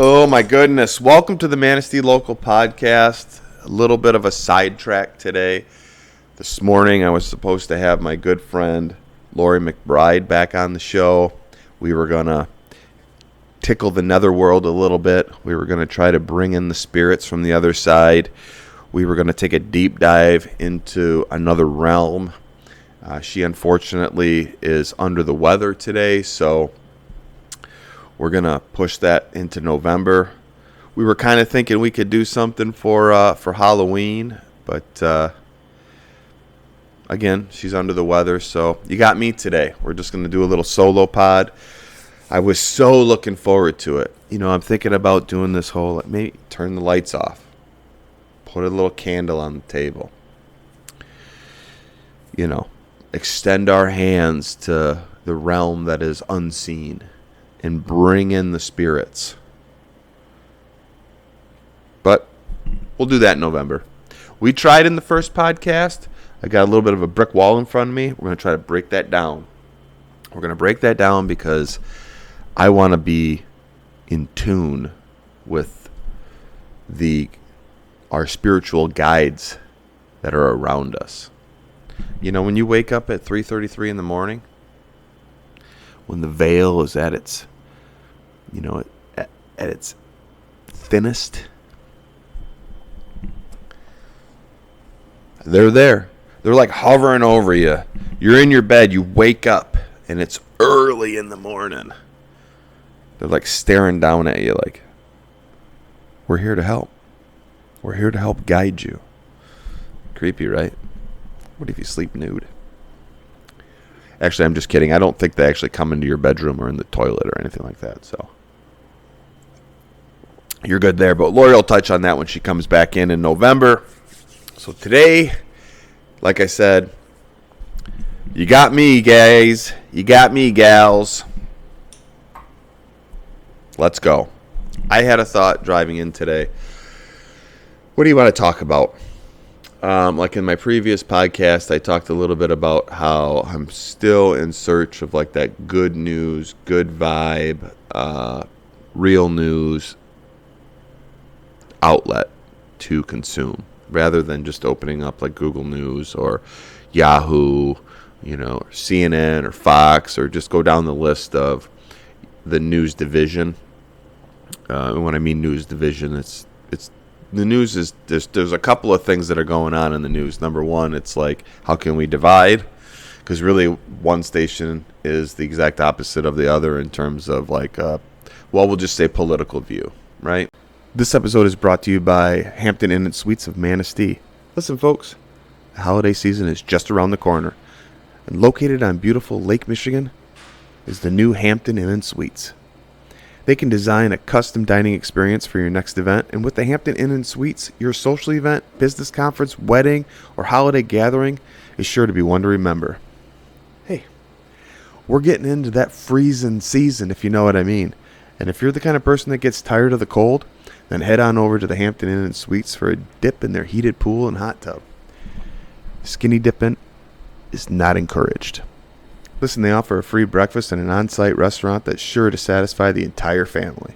Oh my goodness. Welcome to the Manistee Local Podcast. A little bit of a sidetrack today. This morning I was supposed to have my good friend Lori McBride back on the show. We were going to tickle the netherworld a little bit. We were going to try to bring in the spirits from the other side. We were going to take a deep dive into another realm. She unfortunately is under the weather today, so we're going to push that into November. We were kind of thinking we could do something for Halloween, but again, she's under the weather, so you got me today. We're just going to do a little solo pod. I was so looking forward to it. You know, I'm thinking about doing this whole, maybe turn the lights off, put a little candle on the table, you know, extend our hands to the realm that is unseen and bring in the spirits. But we'll do that in November. We tried in the first podcast. I got a little bit of a brick wall in front of me. We're going to try to break that down. We're going to break that down because I want to be in tune with our spiritual guides that are around us. You know, when you wake up at 3:33 in the morning, when the veil is at its, you know, at its thinnest, they're there. They're like hovering over you. You're in your bed, you wake up, and it's early in the morning. They're like staring down at you like, we're here to help. We're here to help guide you. Creepy, right? What if you sleep nude? Actually, I'm just kidding. I don't think they actually come into your bedroom or in the toilet or anything like that. So you're good there. But Lori will touch on that when she comes back in November. So today, like I said, you got me, guys. You got me, gals. Let's go. I had a thought driving in today. What do you want to talk about? Like in my previous podcast, I talked a little bit about how I'm still in search of like that good news, good vibe, real news outlet to consume, rather than just opening up like Google News or Yahoo, you know, or CNN or Fox, or just go down the list of the news division. When I mean news division, it's the news is there's a couple of things that are going on in the news. Number one, it's like, how can we divide? Because really one station is the exact opposite of the other in terms of like, we'll just say political view, right? This episode is brought to you by Hampton Inn & Suites of Manistee. Listen, folks, the holiday season is just around the corner. And located on beautiful Lake Michigan is the new Hampton Inn & Suites. They can design a custom dining experience for your next event, and with the Hampton Inn & Suites, your social event, business conference, wedding, or holiday gathering is sure to be one to remember. Hey, we're getting into that freezing season, if you know what I mean. And if you're the kind of person that gets tired of the cold, then head on over to the Hampton Inn & Suites for a dip in their heated pool and hot tub. Skinny dipping is not encouraged. Listen, they offer a free breakfast and an on-site restaurant that's sure to satisfy the entire family.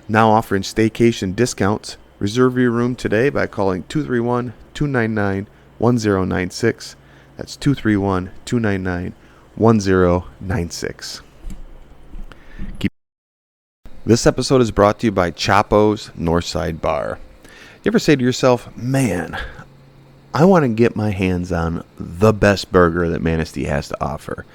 Now offering staycation discounts. Reserve your room today by calling 231-299-1096. That's 231-299-1096. This episode is brought to you by Chapo's Northside Bar. You ever say to yourself, man, I want to get my hands on the best burger that Manistee has to offer.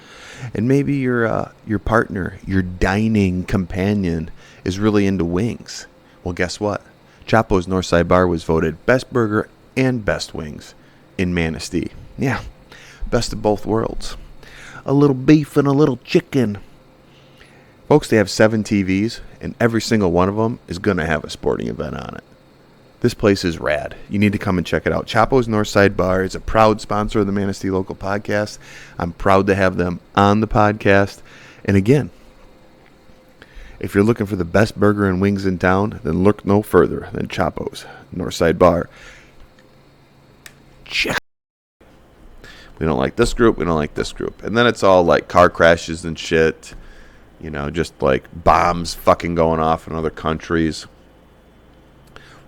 And maybe your partner, your dining companion, is really into wings. Well, guess what? Chapo's Northside Bar was voted best burger and best wings in Manistee. Yeah, best of both worlds. A little beef and a little chicken. Folks, they have 7 TVs, and every single one of them is going to have a sporting event on it. This place is rad. You need to come and check it out. Chapo's Northside Bar is a proud sponsor of the Manistee Local Podcast. I'm proud to have them on the podcast. And again, if you're looking for the best burger and wings in town, then look no further than Chapo's Northside Bar. Check. We don't like this group. We don't like this group. And then it's all like car crashes and shit. Just like bombs fucking going off in other countries.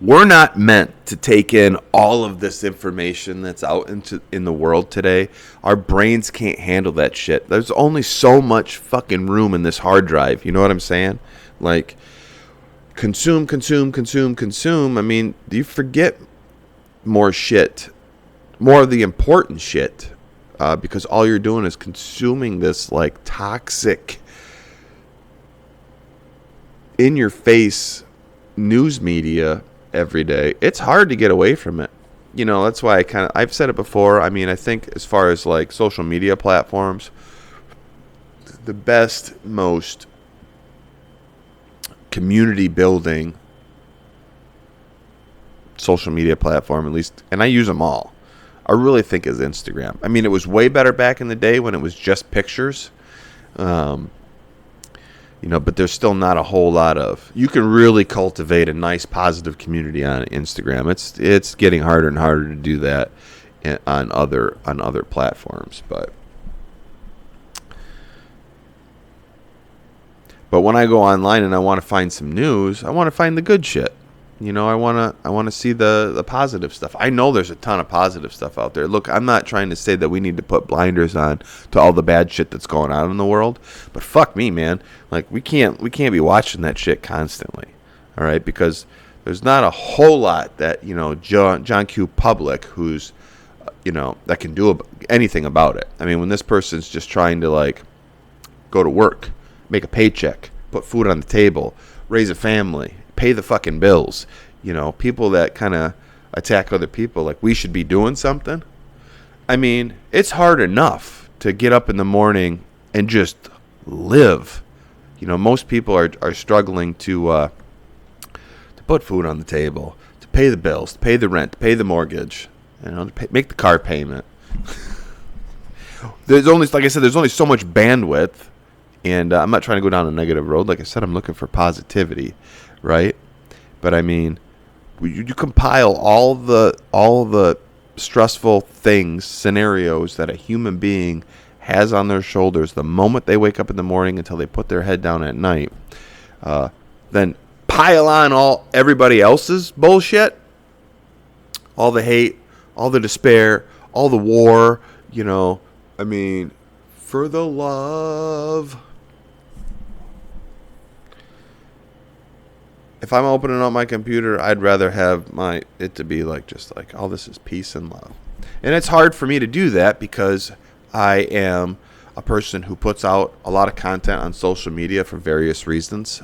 We're not meant to take in all of this information that's out in the world today. Our brains can't handle that shit. There's only so much fucking room in this hard drive. You know what I'm saying? Like, consume. I mean, do you forget more shit, more of the important shit, because all you're doing is consuming this like toxic, in your face news media every day. It's hard to get away from it. That's why I've said it before. I mean, I think as far as like social media platforms, the best, most community building social media platform, at least, and I use them all, I really think is Instagram. I mean, it was way better back in the day when it was just pictures. But there's still not a whole lot of. You can really cultivate a nice, positive community on Instagram. It's getting harder and harder to do that on other platforms. But when I go online and I want to find some news, I want to find the good shit. I want to see the positive stuff. I know there's a ton of positive stuff out there. Look, I'm not trying to say that we need to put blinders on to all the bad shit that's going on in the world, but fuck me, man. Like, we can't be watching that shit constantly. All right? Because there's not a whole lot that, John Q. Public, who's that can do anything about it. I mean, when this person's just trying to like go to work, make a paycheck, put food on the table, raise a family, pay the fucking bills, people that kind of attack other people like we should be doing something. I mean, it's hard enough to get up in the morning and just live. Most people are struggling to put food on the table, to pay the bills, to pay the rent, to pay the mortgage, to make the car payment. There's only so much bandwidth, and I'm not trying to go down a negative road. Like I said, I'm looking for positivity. Right? But I mean, you compile all the stressful scenarios that a human being has on their shoulders the moment they wake up in the morning until they put their head down at night, then pile on everybody else's bullshit, all the hate, all the despair, all the war, I mean, for the love. If I'm opening up my computer, I'd rather have it to be like just like, oh, this is peace and love. And it's hard for me to do that because I am a person who puts out a lot of content on social media for various reasons.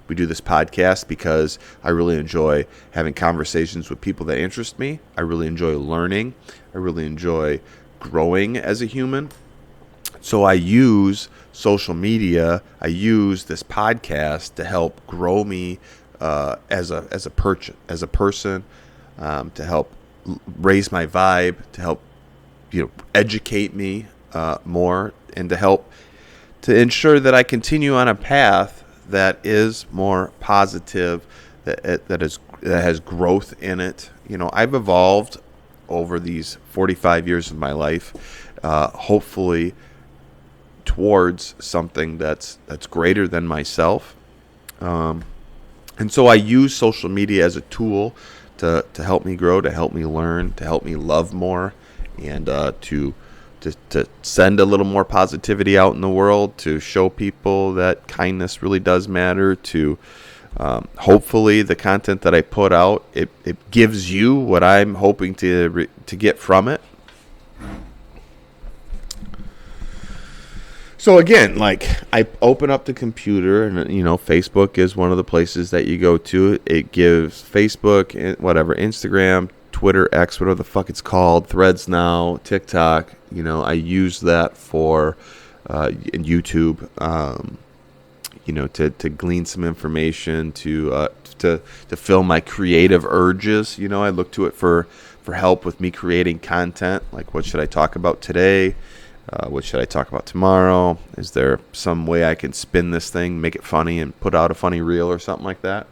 We do this podcast because I really enjoy having conversations with people that interest me. I really enjoy learning. I really enjoy growing as a human. So I use social media, I use this podcast to help grow me as a person, to help raise my vibe, to help educate me more, and to help to ensure that I continue on a path that is more positive, that has growth in it. I've evolved over these 45 years of my life, hopefully towards something that's greater than myself, and so I use social media as a tool to help me grow, to help me learn, to help me love more, and to send a little more positivity out in the world, to show people that kindness really does matter, to hopefully the content that I put out, it gives you what I'm hoping to get from it. So again, like, I open up the computer and, Facebook is one of the places that you go to. It gives Facebook, Instagram, Twitter, X, whatever the fuck it's called, Threads now, TikTok. I use that for YouTube, to glean some information, to fill my creative urges. I look to it for help with me creating content. Like, what should I talk about today? What should I talk about tomorrow? Is there some way I can spin this thing, make it funny, and put out a funny reel or something like that?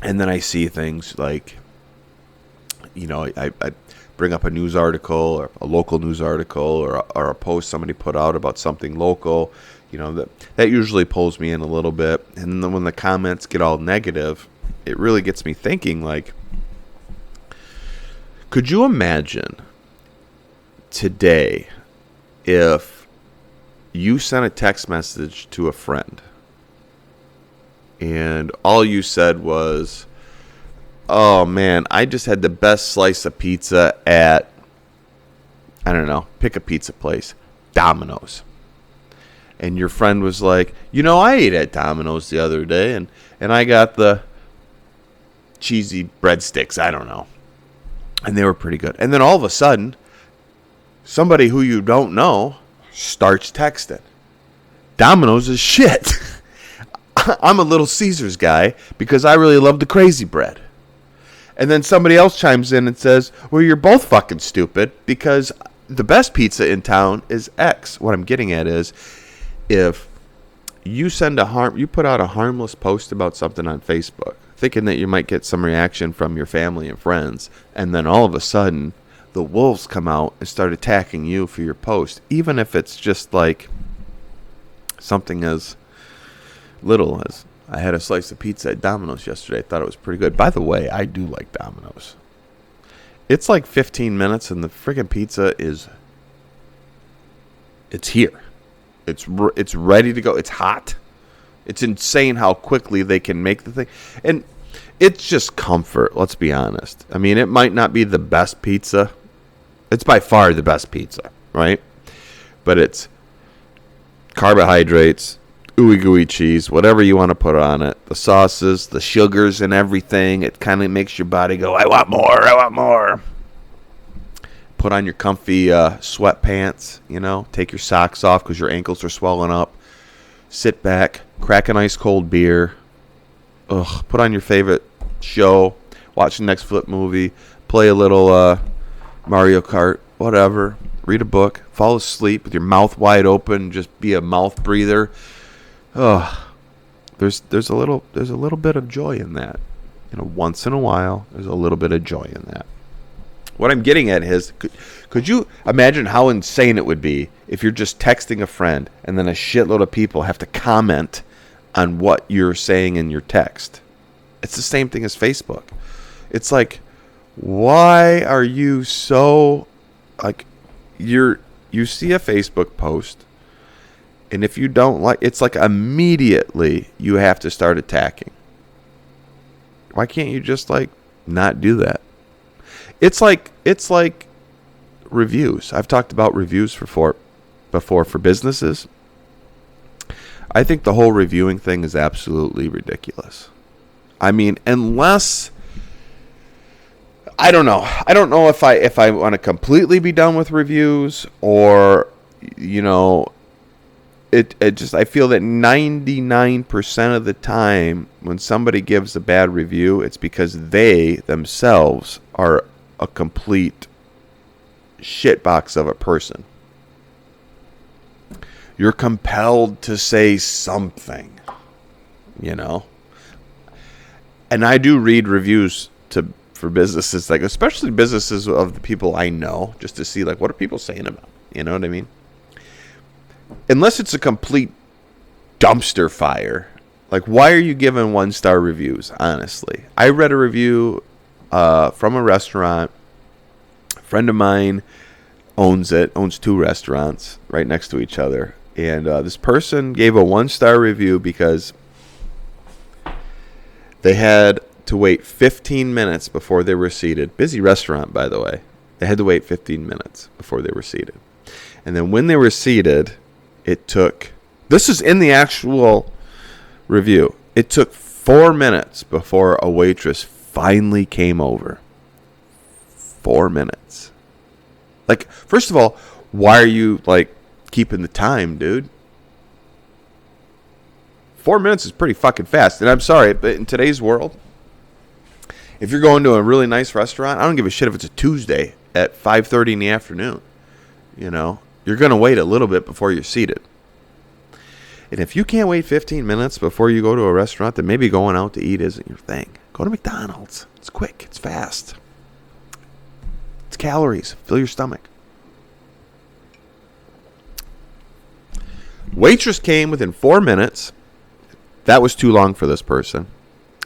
And then I see things like, I bring up a news article or a local news article or a post somebody put out about something local, that usually pulls me in a little bit. And then when the comments get all negative, it really gets me thinking, like, could you imagine today if you sent a text message to a friend and all you said was, oh man, I just had the best slice of pizza at, I don't know, pick a pizza place, Domino's. And your friend was like, I ate at Domino's the other day and I got the cheesy breadsticks, I don't know. And they were pretty good. And then all of a sudden, somebody who you don't know starts texting. Domino's is shit. I'm a Little Caesars guy because I really love the crazy bread. And then somebody else chimes in and says, well, you're both fucking stupid because the best pizza in town is X. What I'm getting at is, if you put out a harmless post about something on Facebook, thinking that you might get some reaction from your family and friends, and then all of a sudden the wolves come out and start attacking you for your post, even if it's just like something as little as, I had a slice of pizza at Domino's yesterday. I thought it was pretty good. By the way, I do like Domino's. It's like 15 minutes and the friggin' pizza it's here. It's ready to go. It's hot. It's insane how quickly they can make the thing. And it's just comfort, let's be honest. I mean, it might not be the best pizza. It's by far the best pizza, right? But it's carbohydrates, ooey gooey cheese, whatever you want to put on it, the sauces, the sugars and everything. It kind of makes your body go, I want more, I want more. Put on your comfy sweatpants, take your socks off because your ankles are swelling up. Sit back, crack an ice cold beer. Put on your favorite show, watch the next flip movie, play a little Mario Kart, whatever. Read a book, fall asleep with your mouth wide open, just be a mouth breather. There's a little bit of joy in that. Once in a while, there's a little bit of joy in that. What I'm getting at is, could you imagine how insane it would be if you're just texting a friend and then a shitload of people have to comment on what you're saying in your text? It's the same thing as Facebook. It's like, why are you so, like, you see a Facebook post, and if you don't like, it's like immediately you have to start attacking. Why can't you just not do that? It's like reviews. I've talked about reviews before for businesses. I think the whole reviewing thing is absolutely ridiculous. I mean, unless, I don't know. I don't know if I want to completely be done with reviews, or it just, I feel that 99% of the time when somebody gives a bad review, it's because they themselves are a complete shitbox of a person. You're compelled to say something, And I do read reviews for businesses, especially businesses of the people I know, just to see what are people saying about. You know what I mean? Unless it's a complete dumpster fire, why are you giving 1-star reviews? Honestly, I read a review from a restaurant. A friend of mine owns 2 restaurants right next to each other, and this person gave a 1-star review because they had to wait 15 minutes before they were seated. Busy restaurant, by the way. They had to wait 15 minutes before they were seated, and then when they were seated, this is in the actual review, it took 4 minutes before a waitress finally came over. 4 minutes. First of all, why are you keeping the time, dude? 4 minutes is pretty fucking fast. And I'm sorry, but in today's world, if you're going to a really nice restaurant, I don't give a shit if it's a Tuesday at 5:30 in the afternoon. You're going to wait a little bit before you're seated. And if you can't wait 15 minutes before you go to a restaurant, then maybe going out to eat isn't your thing. Go to McDonald's. It's quick. It's fast. calories. Fill your stomach. Waitress came within 4 minutes. That was too long for this person.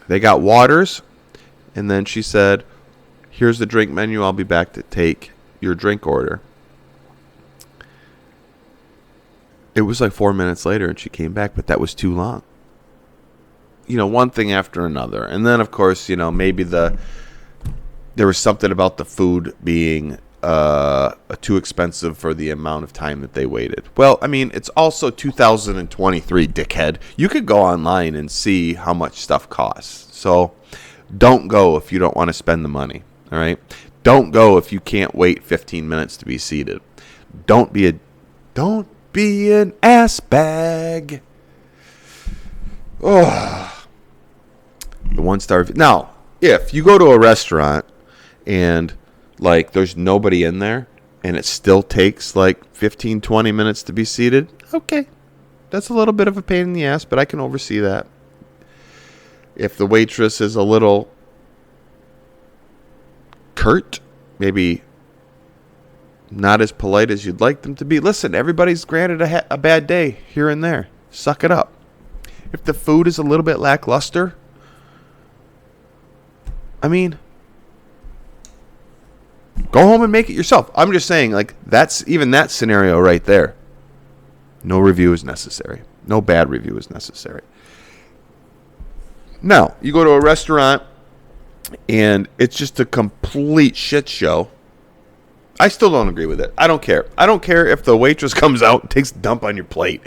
They got waters, and then she said, here's the drink menu. I'll be back to take your drink order. It was like 4 minutes later, and she came back, but that was too long. One thing after another. And then, of course, maybe there was something about the food being too expensive for the amount of time that they waited. Well, I mean, it's also 2023, dickhead. You could go online and see how much stuff costs. So don't go if you don't want to spend the money, all right? Don't go if you can't wait 15 minutes to be seated. Don't be an ass bag. Oh. The 1-star. Now, if you go to a restaurant and there's nobody in there and it still takes 15, 20 minutes to be seated, okay. That's a little bit of a pain in the ass, but I can oversee that. If the waitress is a little curt, maybe not as polite as you'd like them to be. Listen, everybody's granted a bad day here and there. Suck it up. If the food is a little bit lackluster, I mean, go home and make it yourself. I'm just saying, that's even that scenario right there. No review is necessary. No bad review is necessary. Now, you go to a restaurant and it's just a complete shit show. I still don't agree with it. I don't care. I don't care if the waitress comes out and takes a dump on your plate.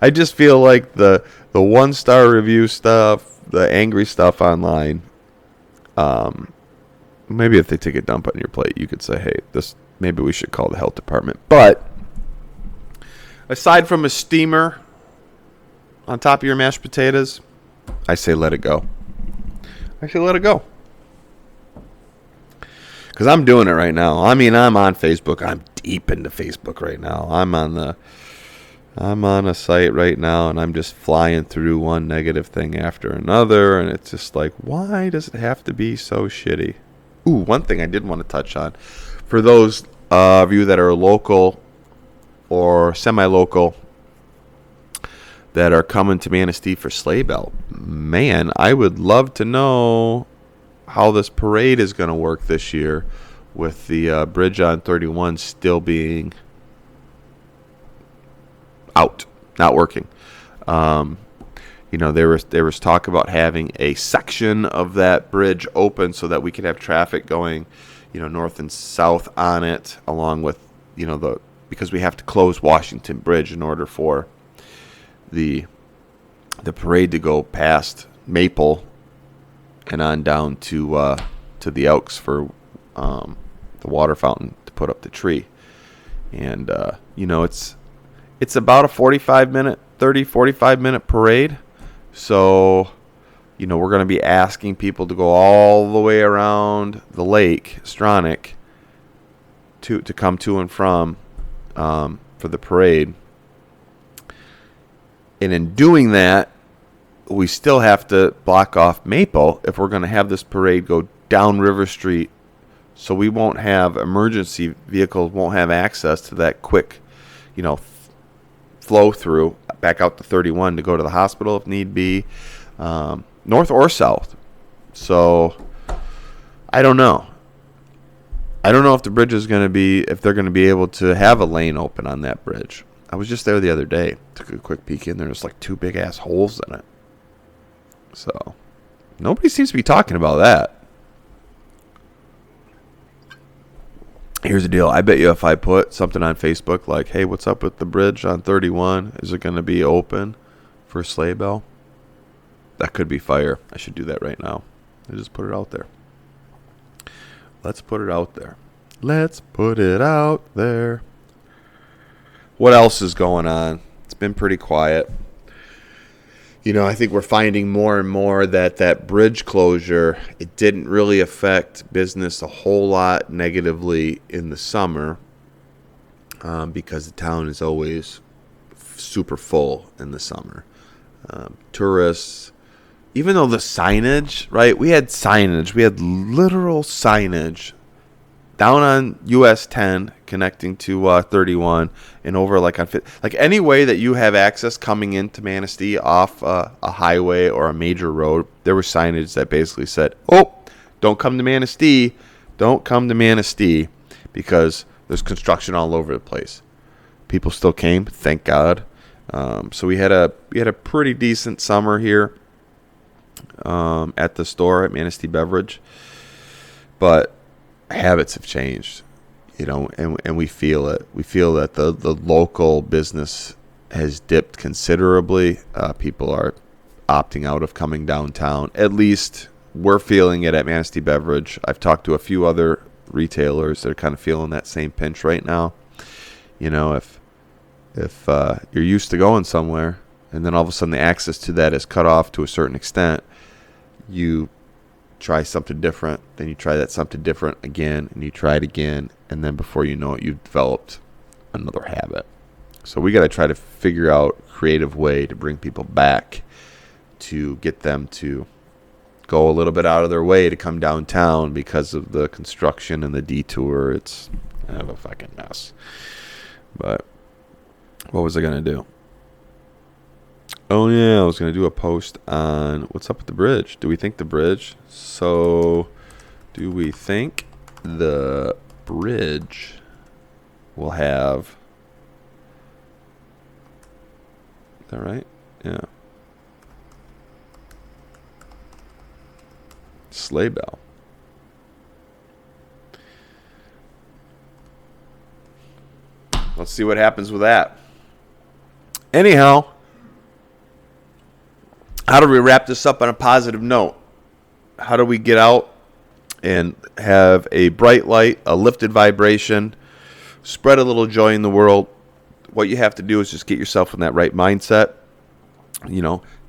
I just feel like the 1-star review stuff, the angry stuff online, maybe if they take a dump on your plate, you could say, hey, maybe we should call the health department. But aside from a steamer on top of your mashed potatoes, I say let it go. Because I'm doing it right now. I mean, I'm on Facebook. I'm deep into Facebook right now. I'm on a site right now, and I'm just flying through one negative thing after another, and it's just why does it have to be so shitty? Ooh, one thing I did want to touch on. For those of you that are local or semi-local that are coming to Manistee for Sleigh Bell, man, I would love to know how this parade is going to work this year with the bridge on 31 still being out, not working. There was talk about having a section of that bridge open so that we could have traffic going, north and south on it, along with, because we have to close Washington Bridge in order for the parade to go past Maple and on down to the Elks for the water fountain to put up the tree. And it's about a 45 minute parade. So, we're going to be asking people to go all the way around the lake, Stronach, to come to and from for the parade. And in doing that, we still have to block off Maple if we're going to have this parade go down River Street, so we won't have emergency vehicles, won't have access to that quick, flow through back out to 31 to go to the hospital if need be, north or south. So I don't know. I don't know if the bridge is going to be, if they're going to be able to have a lane open on that bridge. I was just there the other day. Took a quick peek in there. There's 2 big ass holes in it. So nobody seems to be talking about that. Here's the deal. I bet you if I put something on Facebook hey, what's up with the bridge on 31? Is it going to be open for Sleigh Bell? That could be fire. I should do that right now. I just put it out there. Let's put it out there. Let's put it out there. What else is going on? It's been pretty quiet. I think we're finding more and more that bridge closure, it didn't really affect business a whole lot negatively in the summer because the town is always super full in the summer. Tourists, even though the signage, right? We had literal signage down on US 10 connecting to 31 and over like on like any way that you have access coming into Manistee off a highway or a major road. There was signage that basically said, "Oh, don't come to Manistee. Don't come to Manistee," because there's construction all over the place. People still came, thank God. So we had a pretty decent summer here at the store at Manistee Beverage, but habits have changed, and we feel it. We feel that the local business has dipped considerably. People are opting out of coming downtown. At least we're feeling it at Manistee Beverage. I've talked to a few other retailers that are kind of feeling that same pinch right now. If you're used to going somewhere and then all of a sudden the access to that is cut off to a certain extent, you try something different, then you try that something different again, and you try it again, and then before you know it, you've developed another habit. So we got to try to figure out a creative way to bring people back, to get them to go a little bit out of their way to come downtown because of the construction and the detour. It's kind of a fucking mess. But what was I going to do? Oh, yeah, I was going to do a post on what's up with the bridge. Do we think the bridge? So, do we think the bridge will have... Is that right? Yeah. Sleigh bell. Let's see what happens with that. Anyhow, how do we wrap this up on a positive note? How do we get out and have a bright light, a lifted vibration, spread a little joy in the world? What you have to do is just get yourself in that right mindset.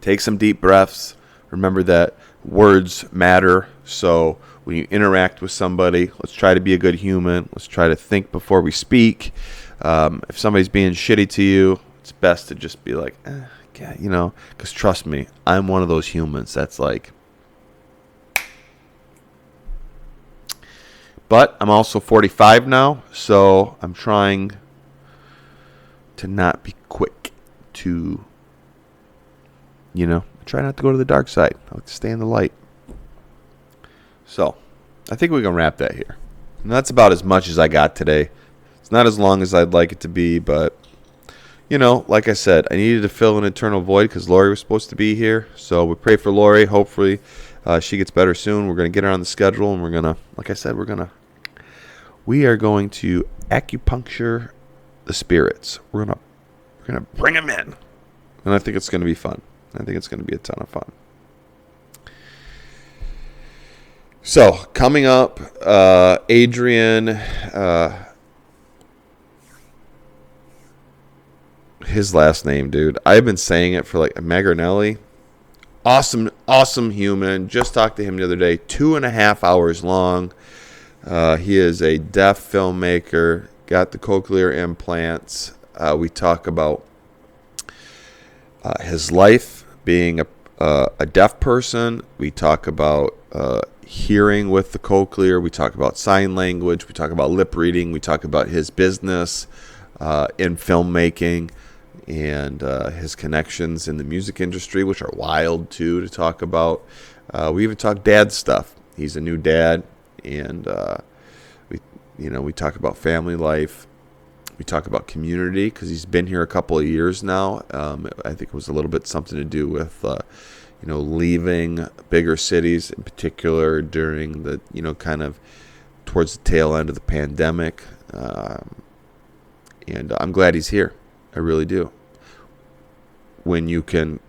Take some deep breaths. Remember that words matter. So when you interact with somebody, let's try to be a good human. Let's try to think before we speak. If somebody's being shitty to you, it's best to just be like, because trust me, I'm one of those humans that's like. But I'm also 45 now, so I'm trying to not be quick to, try not to go to the dark side. I like to stay in the light. So I think we can wrap that here. And that's about as much as I got today. It's not as long as I'd like it to be, but, like I said, I needed to fill an eternal void because Lori was supposed to be here. So we pray for Lori. Hopefully she gets better soon. We're going to get her on the schedule, and we're going to, like I said, we are going to acupuncture the spirits. We're going to bring them in. And I think it's going to be fun. I think it's going to be a ton of fun. So, coming up, Adrian, his last name, dude. I've been saying it for like Magrinelli. Awesome human. Just talked to him the other day. 2.5 hours long. He is a deaf filmmaker. Got the cochlear implants. We talk about his life being a deaf person. We talk about hearing with the cochlear. We talk about sign language. We talk about lip reading. We talk about his business in filmmaking and his connections in the music industry, which are wild too to talk about. We even talk dad stuff. He's a new dad, and we talk about family life. We talk about community because he's been here a couple of years now. I think it was a little bit something to do with, leaving bigger cities, in particular during the, kind of towards the tail end of the pandemic. And I'm glad he's here. I really do. When you can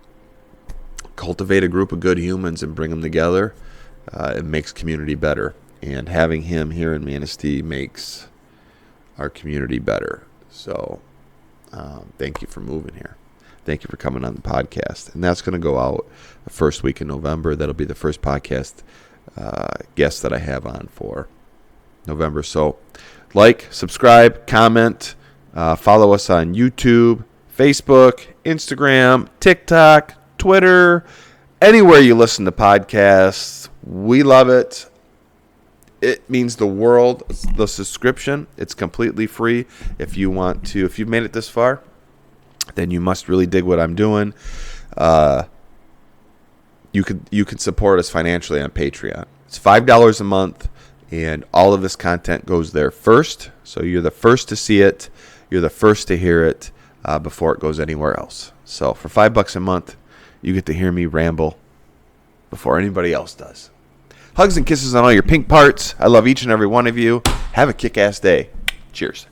cultivate a group of good humans and bring them together, it makes community better. And having him here in Manistee makes our community better. So thank you for moving here. Thank you for coming on the podcast. And that's going to go out the first week in November. That'll be the first podcast guest that I have on for November. So subscribe, comment, follow us on YouTube, Facebook, Instagram, TikTok, Twitter, anywhere you listen to podcasts. We love it. it means the world. The subscription, it's completely free. If you want to, if you've made it this far, then you must really dig what I'm doing. You could support us financially on Patreon. It's $5 a month, and all of this content goes there first. So you're the first to see it. You're the first to hear it before it goes anywhere else. So for $5 a month, you get to hear me ramble before anybody else does. Hugs and kisses on all your pink parts. I love each and every one of you. Have a kick-ass day. Cheers.